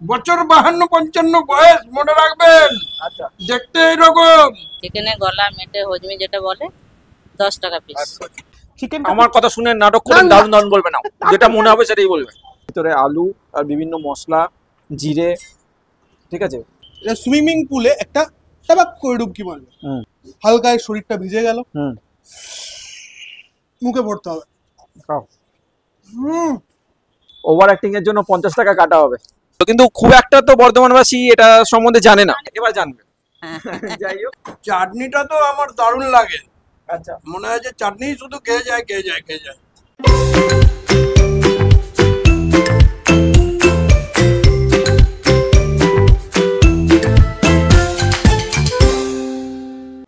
বছর 52-55 বয়স, মনে রাখবেন। আচ্ছা, দেখতে এরকম। চিকেনে গলা মেটে হজমি যেটা বলে 10 টাকা পিস। চিকেন আমার কথা শুনে নাটক করে দারুণ দারুণ বলবে না, যেটা মনে হবে সেটাই বলবে। ভিতরে আলু আর বিভিন্ন মশলা, জিরে, ঠিক আছে। এটা সুইমিং পুলে একটা টাবাক করে ডুবকি মারবে, হালকায় শরীরটা ভিজে গেল, মুখে ভরতে হবে। ওভার অ্যাক্টিং এর জন্য 50 টাকা কাটা হবে, কিন্তু খুব একটা তো বর্ধমানবাসী এটা সম্বন্ধে জানে না, এবার জানবে। যাই হোক, চাটনিটা তো আমার দারুণ লাগে। আচ্ছা, মনে হয় যে চাটনি শুধু খেয়ে যায়।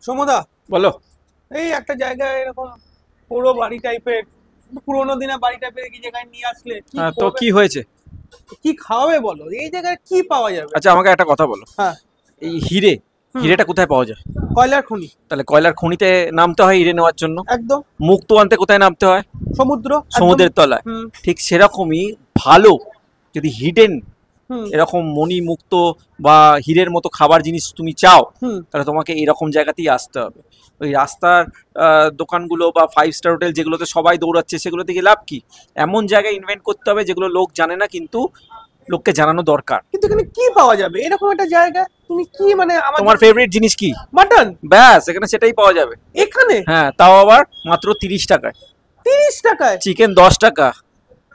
সমদা বলো। এই একটা জায়গায় এরকম পুরো বাড়ি টাইপের, পুরোনো দিনের বাড়ি টাইপের কি জায়গায় নিয়ে আসলে তো কি হয়েছে, কি খাওয়াবে বলো? এই জায়গায় কি পাওয়া যাবে? আচ্ছা আমাকে একটা কথা বলো। হ্যাঁ, এই হিরেটা কোথায় পাওয়া যায়? কয়লার খনি। তাহলে কয়লার খনিতে নামতে হয় হিরে নেওয়ার জন্য। একদম। মুক্তো আনতে কোথায় নামতে হয়? সমুদ্রের তলায়। ঠিক সেরকমই ভালো যদি হিডেন এরকম মণি মুক্ত বা হীরের মতো খাবার জিনিস তুমি চাও, তাহলে তোমাকে এরকম জায়গাতেই আসতে হবে। ওই রাস্তার দোকানগুলো বা 5 স্টার হোটেল যেগুলোতে সবাই দৌড়াচ্ছে সেগুলোতে গিয়ে লাভ কি? এমন জায়গায় ইনভেন্ট করতে হবে যেগুলো লোক জানে না, কিন্তু লোককে জানানো দরকার। কিন্তু এখানে কি পাওয়া যাবে এরকম একটা জায়গা? তুমি কি মানে তোমার ফেভারিট জিনিস কি? মাটন। ব্যাস, এখানে সেটাই পাওয়া যাবে এখানে। হ্যাঁ, তাও আবার মাত্র 30 টাকায়। 30 টাকায় চিকেন 10 টাকা।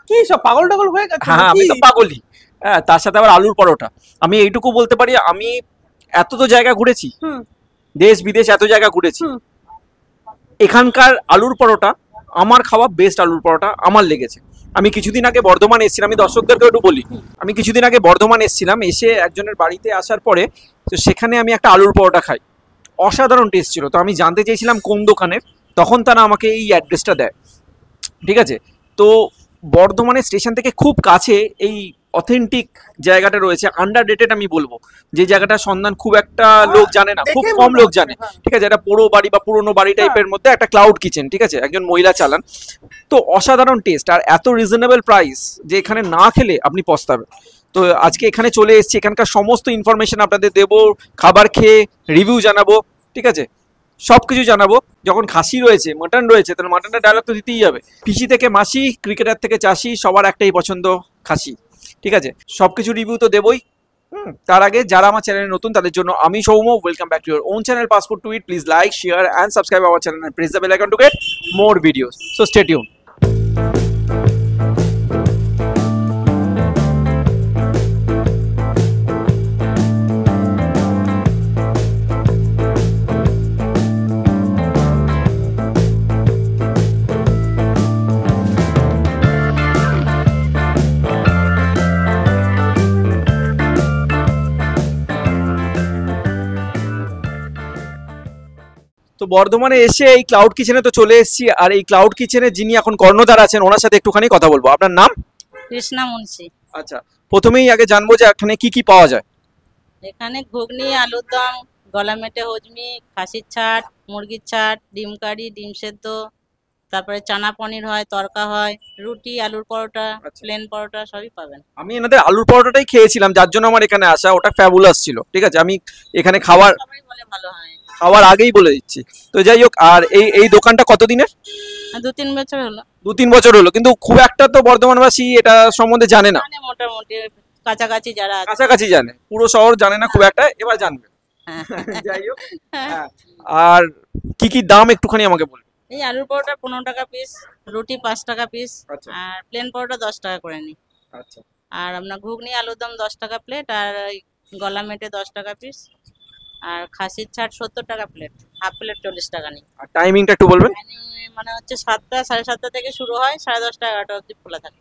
কি সব পাগল টাগল হয়ে গেছে? হ্যাঁ, আমি তো পাগলই। হ্যাঁ, তার সাথে আবার আলুর পরোটা। আমি এইটুকু বলতে পারি, আমি এত তো জায়গা ঘুরেছি, দেশ বিদেশ এত জায়গা ঘুরেছি, এখানকার আলুর পরোটা আমার খাওয়া বেস্ট আলুর পরোটা আমার লেগেছে। আমি কিছুদিন আগে বর্ধমান এসেছিলাম, আমি দর্শকদেরকে একটু বলি, আমি কিছুদিন আগে বর্ধমান এসেছিলাম, এসে একজনের বাড়িতে আসার পরে তো সেখানে আমি একটা আলুর পরোটা খাই, অসাধারণ টেস্ট ছিল। তো আমি জানতে চেয়েছিলাম কোন দোকানের, তখন তারা আমাকে এই অ্যাড্রেসটা দেয়, ঠিক আছে। তো বর্ধমানের স্টেশন থেকে খুব কাছে এই অথেন্টিক জায়গাটা রয়েছে, আন্ডাররেটেড আমি বলবো, যে জায়গাটার সন্ধান খুব একটা লোক জানে না, খুব কম লোক জানে, ঠিক আছে। এটা পোড়ো বাড়ি বা পুরোনো বাড়ি টাইপের মধ্যে একটা ক্লাউড কিচেন, ঠিক আছে, একজন মহিলা চালান। তো অসাধারণ টেস্ট আর এত রিজনেবল প্রাইস যে এখানে না খেলে আপনি পস্তাবেন। তো আজকে এখানে চলে এসেছি, এখানকার সমস্ত ইনফরমেশন আপনাদের দেবো, খাবার খেয়ে রিভিউ জানাবো, ঠিক আছে, সব কিছু জানাবো। যখন খাসি রয়েছে, মাটন রয়েছে, তাহলে মাটনটা ডায়লগ তো দিতেই হবে। পিসি থেকে মাসি, ক্রিকেটার থেকে চাষি, সবার একটাই পছন্দ, খাসি, ঠিক আছে। সব কিছু রিভিউ তো দেবই। তার আগে যারা আমার চ্যানেলে নতুন তাদের জন্য আমি Soumya, welcome back to your own channel passport to it. Please like, share and subscribe our channel and press the bell icon to get more videos. So stay tuned. তো বর্ধমানে এসে এই ক্লাউড কিচেনে তো চলে এসেছি, আর এই ক্লাউড কিচেনে যিনি এখন কর্ণধার আছেন ওনার সাথে একটুখানি কথা বলবো। আপনার নাম? কৃষ্ণা মুন্সি। আচ্ছা, প্রথমেই আগে জানবো যে এখানে কি কি পাওয়া যায়। এখানে ঘুগনি, আলুর দম, গলা মেটে হজমি, খাসির ছাট, মুরগির ছাট, ডিম কারি, ডিম সেদ্ধ, তারপরে চানা পনির হয়, তরকা হয়, রুটি, আলুর পরোটা, প্লেন পরোটা সবই পাবেন। আমি এনাদের আলুর পরোটাটাই খেয়েছিলাম, যার জন্য আমার এখানে আসা, ওটা ফ্যাবুলাস ছিল, ঠিক আছে। আমি এখানে খাবার সবাই বলে ভালো হয়, খাওয়ার আগেই বলে দিচ্ছি। তো যাই হোক, আর এই দোকানটা কতদিনের? 2-3 বছর হলো। 2-3 বছর হলো, কিন্তু খুব একটা তো বর্ধমানবাসী এটা সম্বন্ধে জানে না, মোটামুটি কাছাকাছি যারা আছে কাছাকাছি জানে, পুরো শহর জানে না খুব একটা, এবার জানবে। যাই হোক, আর কি কি দাম একটুখানি আমাকে বলুন। এই আলুর পরোটা 15 টাকা পিস, রুটি 5 টাকা পিস, আর প্লেন পরোটা 10 টাকা করে নি। আচ্ছা, আর আপনার ঘুগনি আলুর দম 10 টাকা প্লেট, আর গলা মেটে 10 টাকা পিস, আর খাসির ছাট 70 টাকা প্লেট, হাফ প্লেট 40 টাকা নি। আর টাইমিংটা একটু বলবেন? মানে হচ্ছে 7টা 7:30 থেকে শুরু হয়, 10:30 11টা অবধি খোলা থাকে।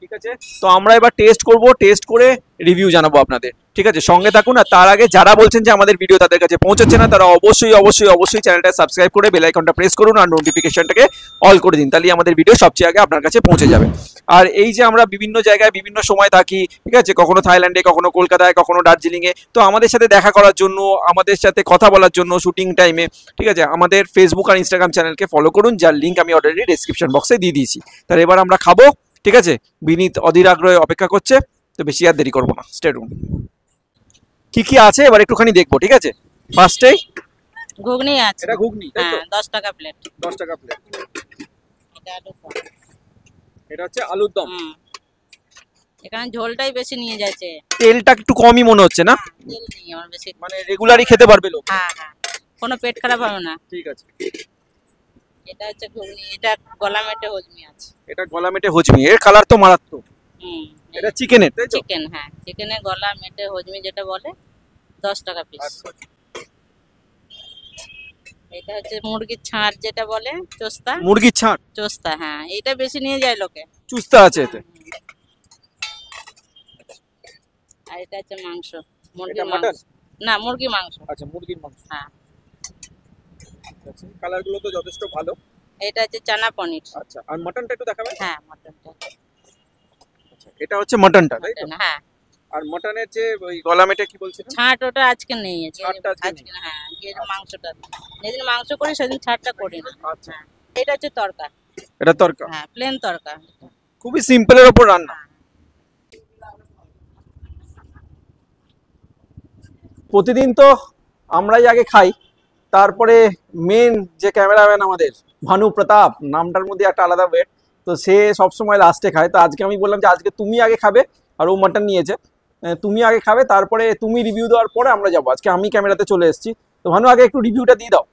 ঠিক আছে, তো আমরা এবার টেস্ট করব, টেস্ট করে রিভিউ জানাবো আপনাদের, ঠিক আছে। সঙ্গে থাকুন। আর তার আগে যারা বলছেন যে আমাদের ভিডিও তাদের কাছে পৌঁছাচ্ছে না, তারা অবশ্যই অবশ্যই অবশ্যই চ্যানেলটা সাবস্ক্রাইব করে বেল আইকনটা প্রেস করুন আর নোটিফিকেশনটাকে অল করে দিন, তাহলে আমাদের ভিডিও সবচেয়ে আগে আপনার কাছে পৌঁছে যাবে। আর এই যে আমরা বিভিন্ন জায়গায় বিভিন্ন সময় থাকি, ঠিক আছে, কখনো থাইল্যান্ডে, কখনো কলকাতায়, কখনো দার্জিলিংয়ে, তো আমাদের সাথে দেখা করার জন্য, আমাদের সাথে কথা বলার জন্য শুটিং টাইমে, ঠিক আছে, আমাদের ফেসবুক আর ইনস্টাগ্রাম চ্যানেলকে ফলো করুন, যার লিঙ্ক আমি অলরেডি ডেসক্রিপশন বক্সে দিয়ে দিয়েছি। তাহলে এবার আমরা খাবো, ঠিক আছে। বিনীত অধীর আগ্রহে অপেক্ষা করছে, তো বেশি আর দেরি করবো না, স্টে টিউন। কি কি আছে এবার একটুখানি দেখবো, ঠিক আছে? ফার্স্টেই ঘুগনি আছে, এটা ঘুগনি, তাই তো? হ্যাঁ 10 টাকা প্লেট। 10 টাকা প্লেট। এটা আলু দম। এটা হচ্ছে আলুর দম। এখানে ঝোলটাই বেশি নিয়ে যাচ্ছে, তেলটা একটু কমই মনে হচ্ছে না? তেল নেই আমার বেশি। মানে রেগুলারই খেতে পারবে লোক। হ্যাঁ হ্যাঁ, কোনো পেট খারাপ হবে না। ঠিক আছে। এটা হচ্ছে ঘুগনি, এটা গলা মেটে হজমি আছে। এটা গলা মেটে হজমি, এর কালার তো মারাত্মক। এটা চিকেনের, তাই তো? চিকেন, হ্যাঁ চিকেনের গলা মেটে হজমি যেটা বলে, 10 টাকা পিস। এটা হচ্ছে মুরগির ছাড় যেটা বলে, চোস্তা। মুরগির ছাড়, চোস্তা, হ্যাঁ এটা বেশি নিয়ে যায় লোকে। চুস্তা আছে এতে। আর এটা হচ্ছে মাংস, এটা মুরগির মাটন? মাংস না, মুরগি মাংস। আচ্ছা, মুরগির মাংস। হ্যাঁ। আচ্ছা, কালার গুলো তো যথেষ্ট ভালো। এটা হচ্ছে চানা পনির। আচ্ছা, আর মটনটা একটু দেখাবে? হ্যাঁ মটনটা। আচ্ছা, এটা হচ্ছে মটনটা, তাই তো? মটন, হ্যাঁ। আর মটনের যে ওই গলা মেটে কি বলছিলেন? ছাট ওটা আজকে নেই, ছাড়টা আজকে আজকে হ্যাঁ, যে মাংসটা যেদিন মাংস করি সেদিন ছাটটা করি না। আচ্ছা, এটা হচ্ছে তরকা, এটা তরকা। হ্যাঁ প্লেন তরকা। খুবই সিম্পলের উপর রান্না। প্রতিদিন তো আমরাই আগে খাই, তারপরে মেন যে ক্যামেরাম্যান আমাদের ভানু প্রতাপ, নামটার মধ্যে একটা আলাদা ওয়েট, তো সে সবসময় লাস্টে খায়। তো আজকে আমি বললাম যে আজকে তুমি আগে খাবে, আর ও মাটন নিয়েছে, তুমি আগে খাবে, তারপরে তুমি রিভিউ দেওয়ার পরে আমরা যাবো। আজকে আমি ক্যামেরাতে চলে এসেছি। তো ভানু আগে একটু রিভিউটা দিয়ে দাও।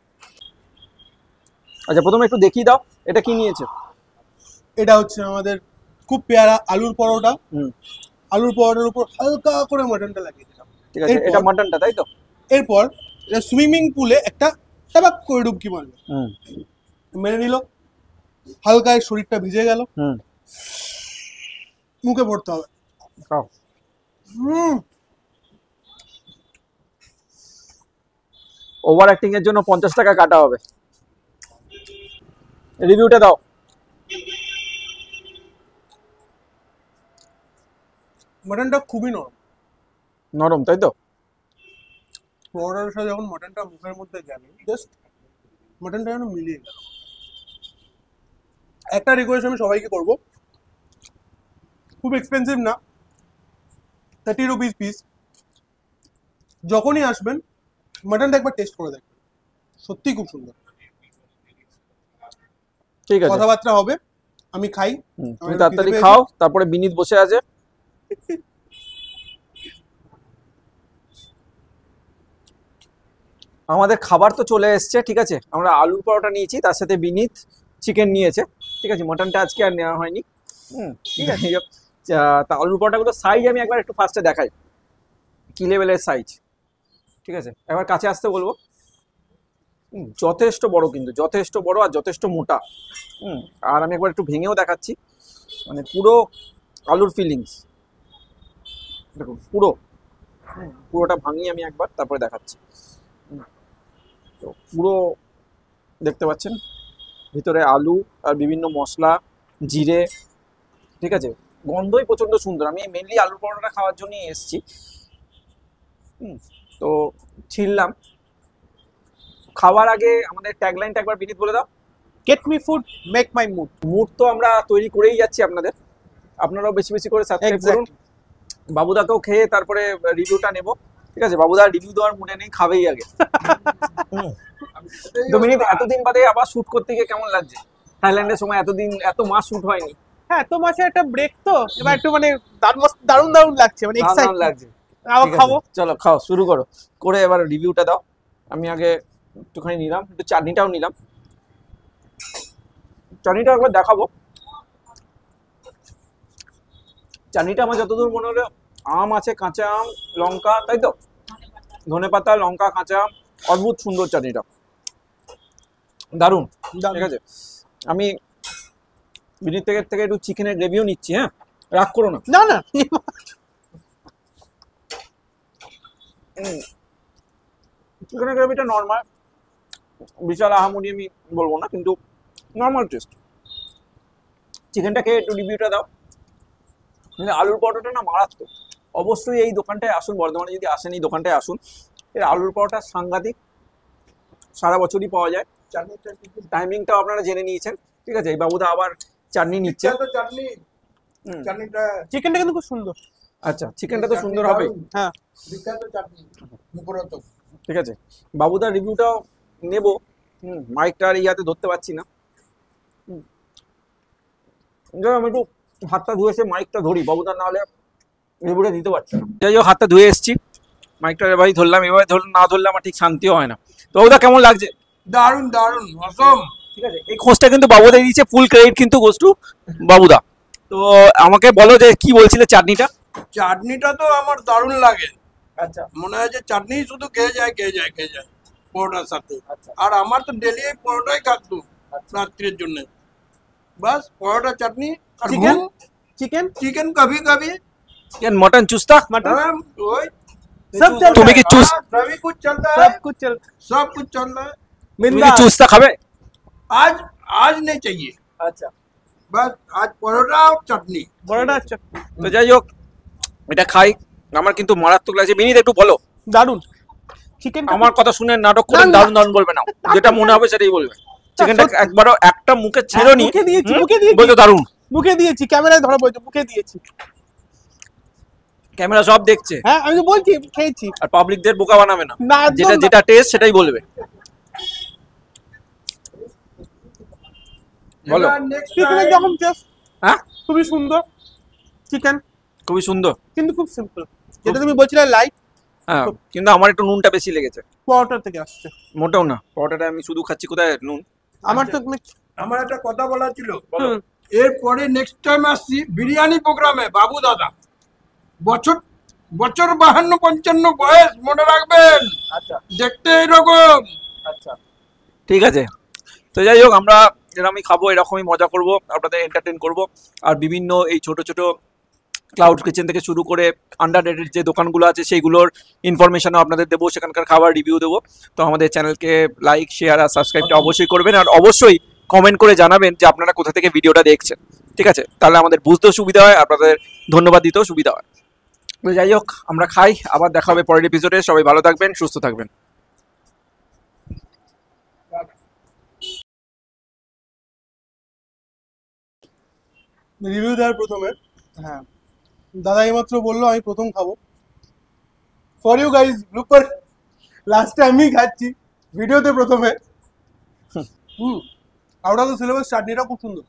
আচ্ছা, প্রথমে একটু দেখিয়ে দাও এটা কি নিয়েছে। এটা হচ্ছে আমাদের খুব পেয়ারা আলুর পরোটা। আলুর পরোটার উপর হালকা করে মটনটা লাগিয়ে দিলাম। ঠিক আছে, এটা মটনটা, তাই তো? এরপর এটা সুইমিং পুলে একটা টাবাক করে ডুবকি মারলো, মেরে নিল, হালকায় শরীরটা ভিজে গেল, মুখে পড়তে হবে। ওভার অ্যাক্টিং এর জন্য 50 টাকা কাটা হবে। রিভিউটা দাও। মটনটা খুবই নরম, নরম, তাই তো? পরোটার সাথে যখন মটনটা মুখের মধ্যে গেল, জাস্ট মটনটা যেন মিলিয়ে গেল। একটা রিকোয়েস্ট আমি সবাইকে করব, খুব এক্সপেন্সিভ না, 30 রুপিস পিস। যখনই আসবেন মটনটা একবার টেস্ট করে দেখবেন, সত্যি খুব সুন্দর। ঠিক আছে, কথাবার্তা হবে, আমি খাই। তুমি তাড়াতাড়ি খাও, তারপরে বিনীত বসে আছে। আমাদের খাবার তো চলে এসছে, ঠিক আছে? আমরা আলুর পরোটা নিয়েছি, তার সাথে বিনীত চিকেন নিয়েছে, ঠিক আছে? মটনটা আজকে আর নেওয়া হয়নি। ঠিক আছে, তা আলুর পরোটাগুলো সাইজ আমি একবার একটু ফার্স্টে দেখাই কি লেভেলের সাইজ। ঠিক আছে, একবার কাছে আসতে বলবো। যথেষ্ট বড়, কিন্তু যথেষ্ট বড় আর যথেষ্ট মোটা। আর আমি একবার একটু ভেঙেও দেখাচ্ছি, মানে পুরো আলুর ফিলিংস দেখুন, পুরোটা ভাঙিয়ে আমি একবার তারপরে দেখাচ্ছি। তো পুরো দেখতে পাচ্ছেন ভিতরে আলু আর বিভিন্ন মশলা, জিরে, ঠিক আছে? গন্ধই প্রচন্ড সুন্দর। আমি মেনলি আলুর পরোটাটা খাওয়ার জন্যই এসেছি। তো ছিললাম। খাওয়ার আগে আমাদের ট্যাগলাইনটা একবার বিনীত বলে দাও। Get me food, make my mood. Mood তো আমরা তৈরি করেই যাচ্ছি আপনাদের, আপনারাও বেশি বেশি করে সাবস্ক্রাইব করুন। বাবুদাকেও খেয়ে তারপরে রিভিউটা নেব, ঠিক আছে? বাবুদা রিভিউ দেওয়ার মুডে নেই, খাবেই আগে। তো মিনিট, এতদিন বাদে আবার শুট করতে গিয়ে কেমন লাগছে? থাইল্যান্ডের সময় এত মাস শুট হয়নি। হ্যাঁ, এত মাসে একটা ব্রেক, তো এবার একটু মানে দারুণ দারুণ লাগছে, মানে এক্সাইটেড লাগছে। আবার খাবো। চলো খাও, শুরু করো, করে এবার রিভিউটা দাও। আমি আগে একটুখানি নিলাম, একটু চাটনিটাও নিলাম, চাটনিটা একবার দেখাবো। চাটনিটা আমার যতদূর মনে হলো, আম আছে, কাঁচা আম, লঙ্কা, তাই তো? ধনেপাতা, লঙ্কা, কাঁচা আম, অদ্ভুত সুন্দর চাটনিটা, দারুণ। ঠিক আছে, আমি বিনীত থেকে একটু চিকেনের গ্রেভিও নিচ্ছি। হ্যাঁ, রাগ করো না। না না, চিকেনের গ্রেভিটা নর্মাল, বিশাল আহামরি আমি বলবো না, কিন্তু নর্মাল টেস্ট। চিকেনটা খেয়ে একটু রিভিউটা দাও। কিন্তু আলুর পরোটাটা না মারাত্মক। অবশ্যই এই দোকানটায় আসুন, বর্ধমানে যদি আসেন এই দোকানটায় আসুন। এর আলুর পরোটা সাংঘাতিক, সারা বছরই পাওয়া যায়। টাইমিংটাও আপনারা জেনে নিয়েছেন, ঠিক আছে? এই বাবুদা আবার চাটনি নিচ্ছে। চাটনিটা চিকেনটা কিন্তু খুব সুন্দর। আচ্ছা, চিকেনটা তো সুন্দর হবে। হ্যাঁ বিখ্যাত চাটনি মুখরত। ঠিক আছে, বাবুদার রিভিউটাও নেব। মাইকটা আর ইয়াতে ধরতে পারছি না। আমি একটু হাতটা ধুয়ে এসে মাইকটা ধরি, বাবুদার না হলে রিভিউটা দিতে পারছি না। যাই হোক, হাতটা ধুয়ে এসেছি, মাইকটা এবারই ধরলাম। এবার না ধরলে আমার ঠিক শান্তিও হয় না। তো বাবুদা কেমন লাগছে? দারুন দারুন, অসম। ঠিক আছে, এই খোঁজটা কিন্তু বাবুদা দিয়েছে, ফুল ক্রেডিট কিন্তু গোস টু বাবুদা। তো আমাকে বলো যে কি বলছিলে চাটনিটা? চাটনিটা তো আমার দারুণ লাগে। আচ্ছা মনে হয় যে চাটনি শুধু খেয়ে যায় পরোটার সাথে। আর আমার তো ডেলি এই পরোটাই খাতো রাত্রির জন্য। বাস পরোটা চাটনি আর চিকেন ঘুম। চিকেন চিকেন কभी कभी। চিকেন মটন চুস্তা मटन वही सब चलता তুমি है কি চুস सभी कुछ चलता है, सब कुछ चल सब कुछ चल रहा है। তুমি কি बिंदास চুস্তা খাবে? आज आज नहीं चाहिए, আচ্ছা, बस आज परोठा और चटनी। बड़ा अच्छा তো যাই হোক, এটা খাই। আমার কিন্তু মারাত্মক লাগছে। বিনীত একটু বলো। দারুন চিকেন আমার কথা শুনে নাটক করে না, না। দারুণ দারুণ বলবে না, যেটা মনে হবে সেটাই বলবে। চিকেনটা সত্যি। একবারও একটা মুখে ছেড়ো নি, মুখে দিয়েছি, হুম? মুখে দিয়েছি। বলছো দারুণ। মুখে দিয়েছি, ক্যামেরায় ধরা পড়ছে, মুখে দিয়েছি। ক্যামেরা সব দেখছে, হ্যাঁ আমি তো বলছি খেয়েছি আর পাবলিকদের বোকা বানাবে না। না, একদম যেটা না। যেটা টেস্ট সেটাই বলবে। বলো। এবার next চিকেনের time যখন টেস্ট হ্যাঁ, খুবই সুন্দর চিকেন, খুবই সুন্দর। কিন্তু খুব সিম্পল। যেটা তুমি বলছিলে লাইট, হ্যাঁ, কিন্তু আমার একটু নুনটা বেশি লেগেছে। পরোটা থেকে আসছে। মোটেও না, পরোটাটা আমি শুধু খাচ্ছি, কোথায় নুন। আমার তো আমার একটা কথা বলা ছিল। হুম, এরপরে নেক্সট টাইম আসছি বিরিয়ানি প্রোগ্রামে বাবু দাদা। বছর বছর 52-55 বয়স, মনে রাখবেন। আচ্ছা দেখতে এরকম। আচ্ছা, ঠিক আছে। তো যাই হোক, আমরা এরকমই খাবো, এরকমই মজা করব, আপনাদের এন্টারটেন করব। আর বিভিন্ন এই ছোট ছোট ক্লাউড কিচেন থেকে শুরু করে আন্ডাররেটেড যে দোকানগুলো আছে সেইগুলোর ইনফরমেশনও আপনাদের দেবো, সেখানকার খাবার রিভিউ দেবো। তো আমাদের চ্যানেলকে লাইক, শেয়ার আর সাবস্ক্রাইবটা অবশ্যই করবেন। আর অবশ্যই কমেন্ট করে জানাবেন যে আপনারা কোথা থেকে ভিডিওটা দেখছেন। ঠিক আছে, তাহলে আমাদের বুঝতেও সুবিধা হয়, আপনাদের ধন্যবাদ দিতেও সুবিধা হয়। তো যাই হোক, আমরা খাই, আবার দেখা হবে পরের এপিসোডে। সবাই ভালো থাকবেন, সুস্থ থাকবেন। রিভিউ দেওয়ার প্রথমে, হ্যাঁ দাদা এইমাত্র বললো আমি প্রথম খাবো। ফর ইউ গাইজ, ব্লুপার লাস্টে আমি খাচ্ছি ভিডিওতে প্রথমে। আউট অফ দ্য সিলেবাস চাটনিটা খুব সুন্দর।